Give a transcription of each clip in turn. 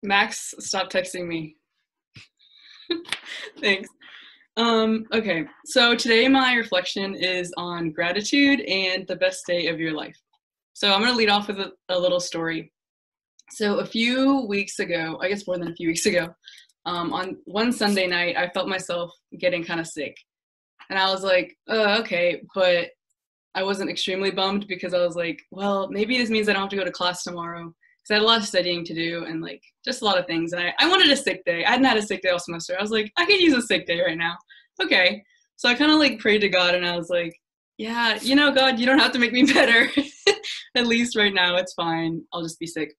Max, stop texting me. Thanks. Okay, so today my reflection is on gratitude and the best day of your life. So I'm going to lead off with a little story. So a few weeks ago, I guess more than a few weeks ago, on one Sunday night, I felt myself getting kind of sick. And I was like, okay, but I wasn't extremely bummed because I was like, well, maybe this means I don't have to go to class tomorrow because I had a lot of studying to do and like just a lot of things. And I wanted a sick day. I hadn't had a sick day all semester. I was like, I could use a sick day right now. Okay. So I kind of like prayed to God and I was like, yeah, God, you don't have to make me better. At least right now, it's fine. I'll just be sick.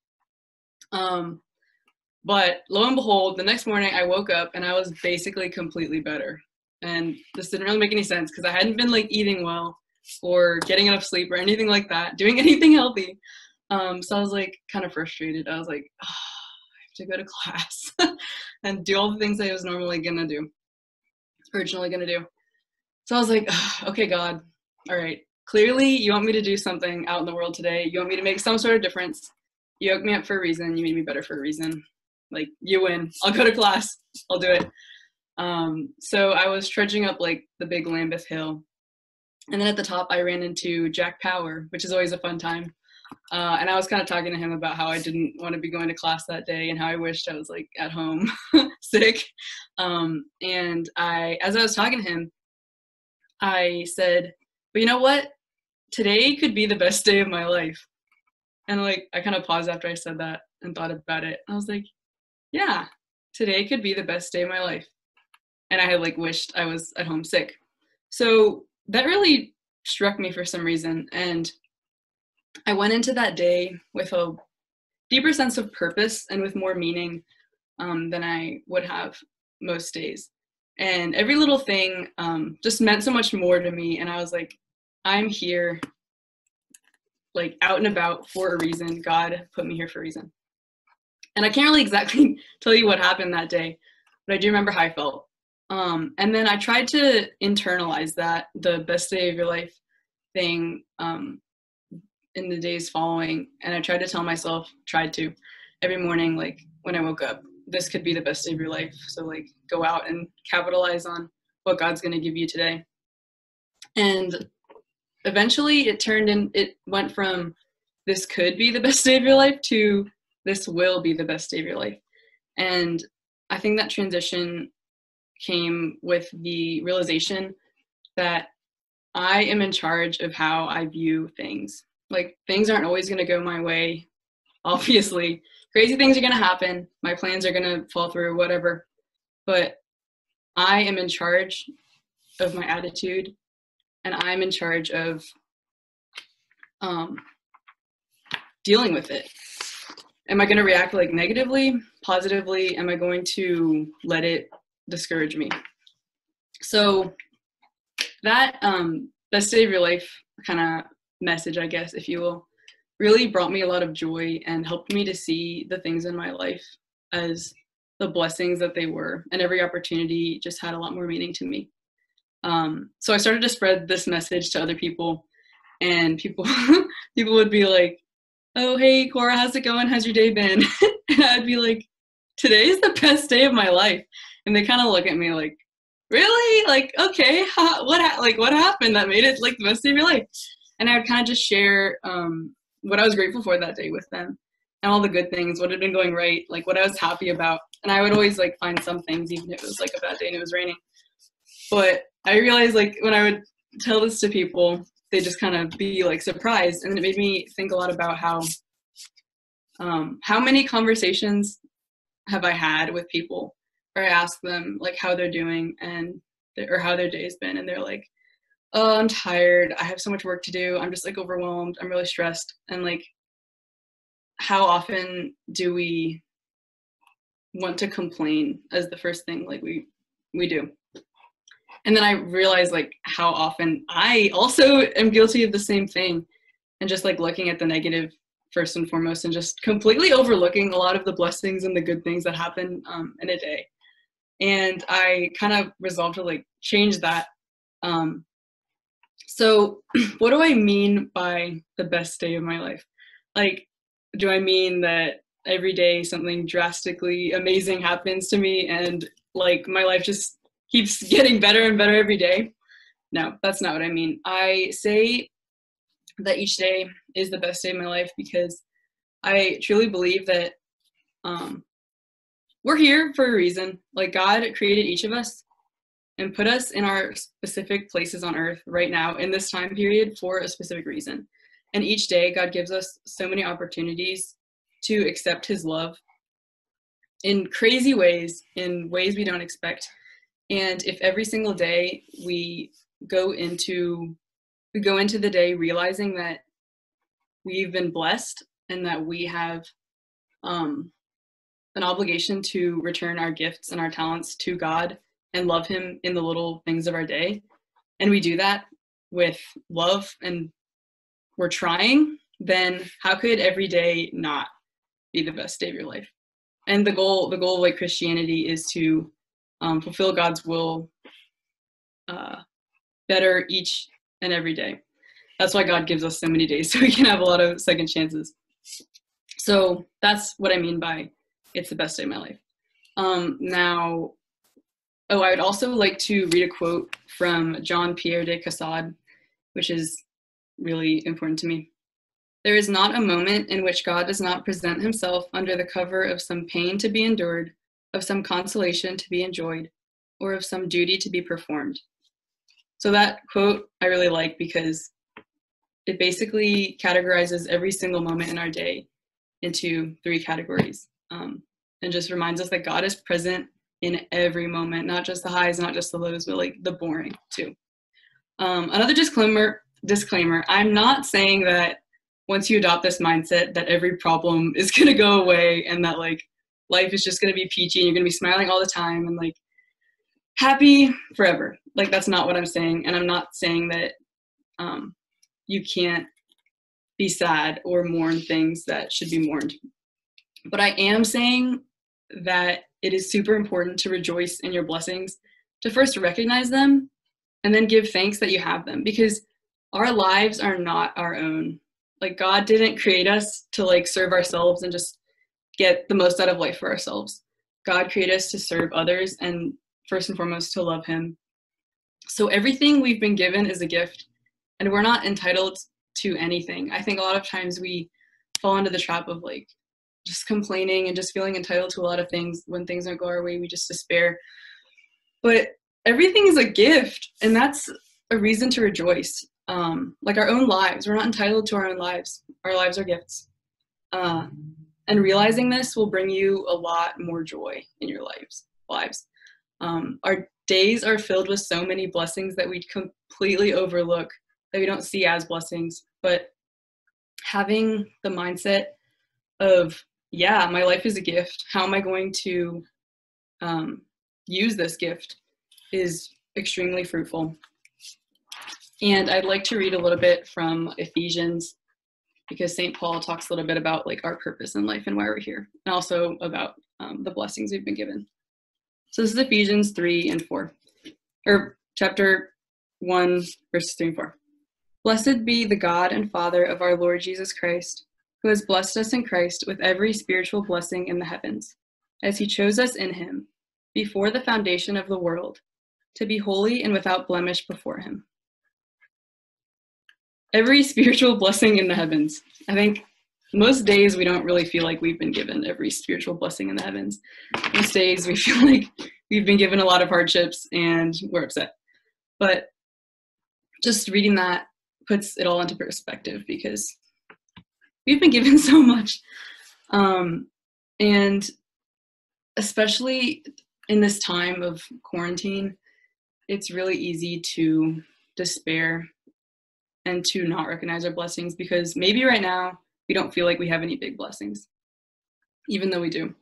But lo and behold, the next morning I woke up and I was basically completely better. And this didn't really make any sense because I hadn't been like eating well or getting enough sleep or anything like that, doing anything healthy. So I was like kind of frustrated. I was like, oh, I have to go to class and do all the things I was normally gonna do, originally gonna do. So I was like, oh, okay, God, all right. Clearly, you want me to do something out in the world today. You want me to make some sort of difference. You woke me up for a reason. You made me better for a reason. Like, you win. I'll go to class. I'll do it. So I was trudging up like the big Lambeth Hill. And then at the top, I ran into Jack Power, which is always a fun time. And I was kind of talking to him about how I didn't want to be going to class that day and how I wished I was like at home sick. And as I was talking to him, I said, but you know what? Today could be the best day of my life. And like, I kind of paused after I said that and thought about it. I was like, yeah, today could be the best day of my life. And I had like wished I was at home sick. So that really struck me for some reason. And I went into that day with a deeper sense of purpose and with more meaning than I would have most days. And every little thing just meant so much more to me. And I was like, I'm here, like out and about for a reason. God put me here for a reason. And I can't really exactly tell you what happened that day, but I do remember how I felt. And then I tried to internalize that, the best day of your life thing, in the days following. And I tried to tell myself, every morning, like when I woke up, this could be the best day of your life. So like go out and capitalize on what God's going to give you today. And eventually it went from this could be the best day of your life to this will be the best day of your life. And I think that transition came with the realization that I am in charge of how I view things. Like things aren't always going to go my way. Obviously, crazy things are going to happen. My plans are going to fall through, whatever. But I am in charge of my attitude and I'm in charge of dealing with it. Am I going to react like negatively, positively? Am I going to let it discourage me? So that best day of your life kind of message, I guess, if you will, really brought me a lot of joy and helped me to see the things in my life as the blessings that they were, and every opportunity just had a lot more meaning to me. So I started to spread this message to other people, and people people would be like, oh, hey, Cora, how's it going? How's your day been? And I'd be like, today is the best day of my life. And they kind of look at me like, really? Like, okay, what happened that made it like the best day of your life? And I would kind of just share what I was grateful for that day with them and all the good things, what had been going right, like what I was happy about. And I would always like find some things, even if it was like a bad day and it was raining. But I realized like when I would tell this to people, they just kind of be like surprised. And it made me think a lot about how many conversations have I had with people where I ask them like how they're doing or how their day's been. And they're like, oh, I'm tired. I have so much work to do. I'm just like overwhelmed. I'm really stressed. And like, how often do we want to complain as the first thing like we do? And then I realized like how often I also am guilty of the same thing and just like looking at the negative first and foremost and just completely overlooking a lot of the blessings and the good things that happen in a day. And I kind of resolved to like change that. So what do I mean by the best day of my life? Like, do I mean that every day something drastically amazing happens to me and like my life just keeps getting better and better every day. No, that's not what I mean. I say that each day is the best day of my life because I truly believe that we're here for a reason. Like God created each of us and put us in our specific places on earth right now in this time period for a specific reason. And each day God gives us so many opportunities to accept his love in crazy ways, in ways we don't expect. And if every single day we go into the day realizing that we've been blessed and that we have an obligation to return our gifts and our talents to God and love him in the little things of our day, and we do that with love and we're trying, then how could every day not be the best day of your life? And the goal of like Christianity is to fulfill God's will better each and every day. That's why God gives us so many days, so we can have a lot of second chances. So that's what I mean by it's the best day of my life. I would also like to read a quote from Jean-Pierre de Caussade, which is really important to me. There is not a moment in which God does not present himself under the cover of some pain to be endured, of some consolation to be enjoyed, or of some duty to be performed. So that quote I really like because it basically categorizes every single moment in our day into 3 categories, and just reminds us that God is present in every moment, not just the highs, not just the lows, but like the boring too. Another disclaimer, I'm not saying that once you adopt this mindset that every problem is going to go away and that like life is just going to be peachy and you're going to be smiling all the time and like happy forever. Like that's not what I'm saying. And I'm not saying that you can't be sad or mourn things that should be mourned. But I am saying that it is super important to rejoice in your blessings, to first recognize them and then give thanks that you have them, because our lives are not our own. Like God didn't create us to like serve ourselves and just get the most out of life for ourselves. God created us to serve others and first and foremost to love him. So everything we've been given is a gift and we're not entitled to anything. I think a lot of times we fall into the trap of like just complaining and just feeling entitled to a lot of things. When things don't go our way, we just despair. But everything is a gift, and that's a reason to rejoice. Like our own lives, we're not entitled to our own lives. Our lives are gifts. And realizing this will bring you a lot more joy in your lives. Our days are filled with so many blessings that we completely overlook, that we don't see as blessings. But having the mindset of, yeah, my life is a gift. How am I going to use this gift is extremely fruitful. And I'd like to read a little bit from Ephesians, because St. Paul talks a little bit about like our purpose in life and why we're here, and also about the blessings we've been given. So this is Ephesians 3 and 4, or chapter 1, verses 3 and 4. Blessed be the God and Father of our Lord Jesus Christ, who has blessed us in Christ with every spiritual blessing in the heavens, as he chose us in him, before the foundation of the world, to be holy and without blemish before him. Every spiritual blessing in the heavens. I think most days we don't really feel like we've been given every spiritual blessing in the heavens. Most days we feel like we've been given a lot of hardships and we're upset. But just reading that puts it all into perspective, because we've been given so much. And especially in this time of quarantine, it's really easy to despair and to not recognize our blessings, because maybe right now we don't feel like we have any big blessings, even though we do.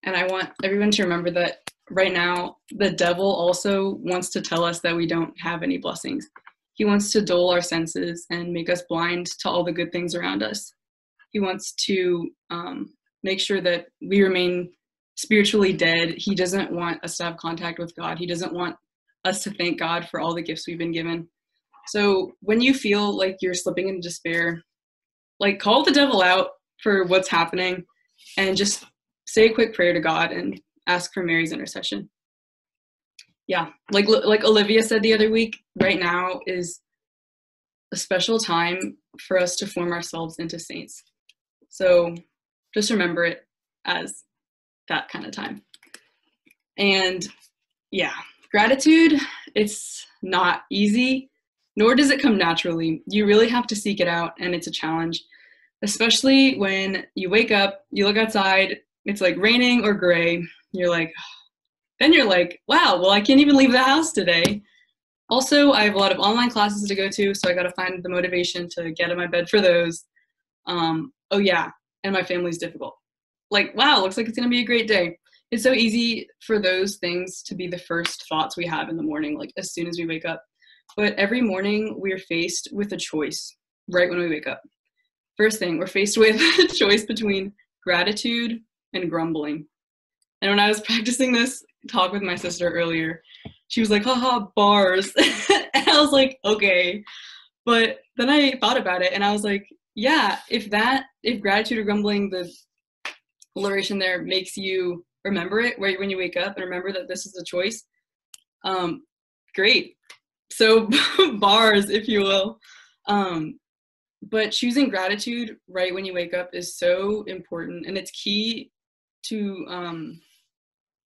And I want everyone to remember that right now, the devil also wants to tell us that we don't have any blessings. He wants to dull our senses and make us blind to all the good things around us. He wants to make sure that we remain spiritually dead. He doesn't want us to have contact with God. He doesn't want us to thank God for all the gifts we've been given. So when you feel like you're slipping into despair, like call the devil out for what's happening and just say a quick prayer to God and ask for Mary's intercession. Yeah, like Olivia said the other week, right now is a special time for us to form ourselves into saints. So just remember it as that kind of time. And yeah, gratitude, it's not easy, nor does it come naturally. You really have to seek it out, and it's a challenge, especially when you wake up, you look outside, it's like raining or gray. Then you're like, wow, well, I can't even leave the house today. Also, I have a lot of online classes to go to, so I got to find the motivation to get out of my bed for those. Oh yeah, and my family's difficult. Like, wow, looks like it's going to be a great day. It's so easy for those things to be the first thoughts we have in the morning, like as soon as we wake up. But every morning we're faced with a choice right when we wake up. First thing, we're faced with a choice between gratitude and grumbling. And when I was practicing this talk with my sister earlier, she was like, haha, bars. And I was like, okay. But then I thought about it and I was like, yeah, if gratitude or grumbling, the alliteration there makes you remember it right when you wake up and remember that this is a choice, great. So bars, if you will. But choosing gratitude right when you wake up is so important, and it's key to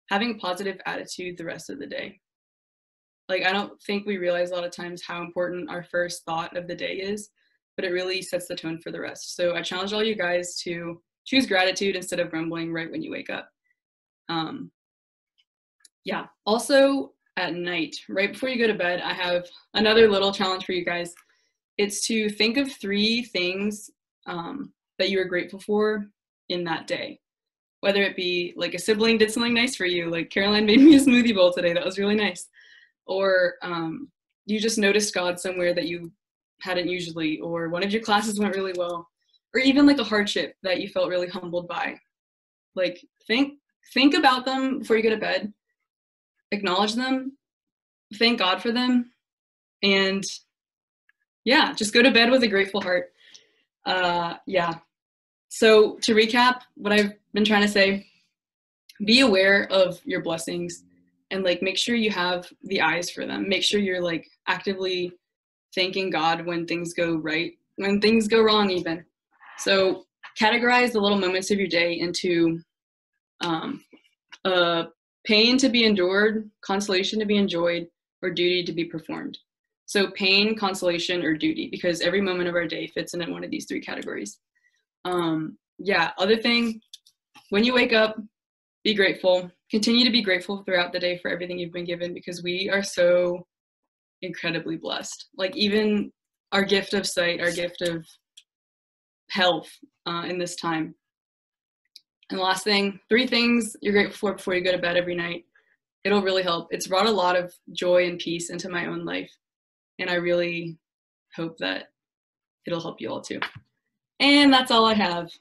having a positive attitude the rest of the day. Like, I don't think we realize a lot of times how important our first thought of the day is, but it really sets the tone for the rest. So I challenge all you guys to choose gratitude instead of grumbling right when you wake up. Yeah, also at night, right before you go to bed, I have another little challenge for you guys. It's to think of 3 things that you are grateful for in that day. Whether it be like a sibling did something nice for you, like Caroline made me a smoothie bowl today, that was really nice. Or you just noticed God somewhere that you hadn't usually, or one of your classes went really well, or even like a hardship that you felt really humbled by. Like think about them before you go to bed, acknowledge them, thank God for them, and yeah, just go to bed with a grateful heart. Yeah. So to recap what I've been trying to say, be aware of your blessings and like make sure you have the eyes for them. Make sure you're like actively thanking God when things go right, when things go wrong even. So categorize the little moments of your day into pain to be endured, consolation to be enjoyed, or duty to be performed. So pain, consolation, or duty, because every moment of our day fits into one of these 3 categories. Yeah, other thing, when you wake up, be grateful. Continue to be grateful throughout the day for everything you've been given, because we are so incredibly blessed. Like even our gift of sight, our gift of health in this time. And the last thing, 3 things you're grateful for before you go to bed every night. It'll really help. It's brought a lot of joy and peace into my own life. And I really hope that it'll help you all too. And that's all I have.